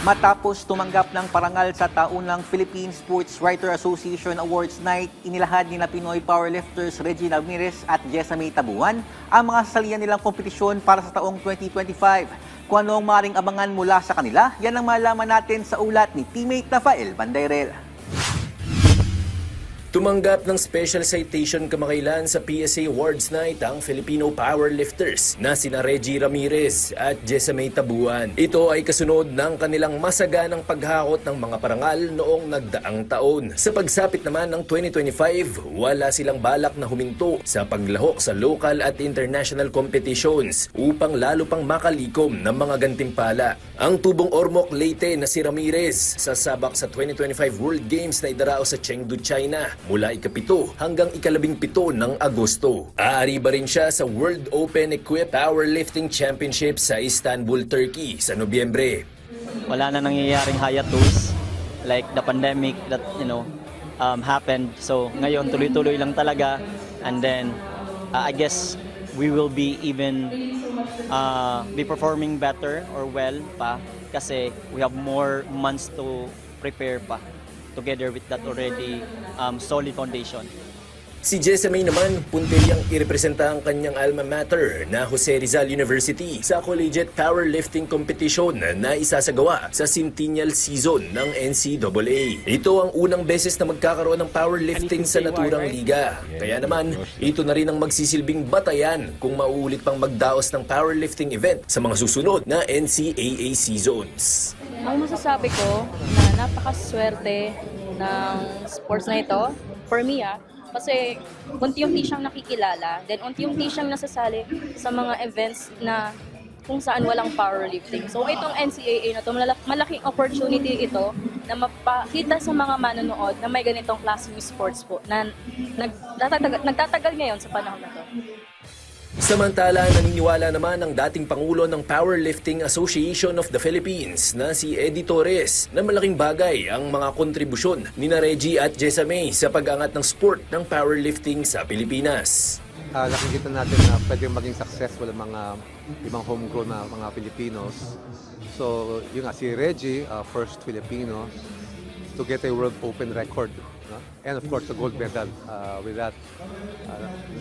Matapos tumanggap ng parangal sa taunang Philippine Sports Writer Association Awards Night, inilahad nila Pinoy powerlifters Reggie Ramirez at Jessamay Tabuan ang mga sasalihan nilang kompetisyon para sa taong 2025. Kung ano ang maring abangan mula sa kanila, yan ang malaman natin sa ulat ni teammate Rafael Bandairel. Tumanggap ng special citation kamakailan sa PSA Awards Night ang Filipino powerlifters na sina Reggie Ramirez at Jessamay Tabuan. Ito ay kasunod ng kanilang masaganang paghakot ng mga parangal noong nagdaang taon. Sa pagsapit naman ng 2025, wala silang balak na huminto sa paglahok sa local at international competitions upang lalo pang makalikom ng mga gantimpala. Ang tubong Ormoc Leyte na si Ramirez sasabak sa 2025 World Games na idarao sa Chengdu, China mula ika-7 hanggang ika-17 ng Agosto. Aariba rin siya sa World Open Equipped Powerlifting Championship sa Istanbul, Turkey sa Nobyembre. Wala na nangyayaring hiatus like the pandemic that happened. So ngayon tuloy-tuloy lang talaga, and then I guess we will be even be performing better or well pa kasi we have more months to prepare pa together with that already solid foundation. Si Jessamay naman, puntelyang irepresenta ang kanyang alma mater na Jose Rizal University sa collegiate powerlifting competition na isasagawa sa centennial season ng NCAA. Ito ang unang beses na magkakaroon ng powerlifting sa naturang liga. Kaya naman, ito na rin ang magsisilbing batayan kung mauulit pang magdaos ng powerlifting event sa mga susunod na NCAA seasons. Ang masasabi ko na napakaswerte ng sports na ito, for me kasi unti-unti siyang nakikilala, then unti-unti siyang nasasali sa mga events na kung saan walang powerlifting. So itong NCAA na to, malaking opportunity ito na mapakita sa mga manonood na may ganitong klaseng sports po na nagtatagal ngayon sa panahon na to. Samantala, naniniwala naman ang dating Pangulo ng Powerlifting Association of the Philippines na si Eddie Torres na malaking bagay ang mga kontribusyon ni Reggie at Jessamay sa pag-angat ng sport ng powerlifting sa Pilipinas. Nakikita natin na pwedeng maging successful ang mga ibang homegrown na mga Filipinos. So, yun nga, si Reggie, first Filipino to get a World Open record. And of course, the gold medal with that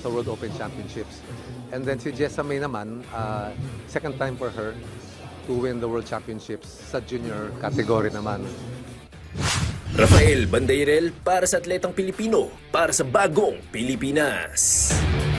sa World Open Championships. And then si Jessamay naman, second time for her to win the World Championships sa junior category naman. Rafael Bandairel para sa Atletang Pilipino, para sa Bagong Pilipinas.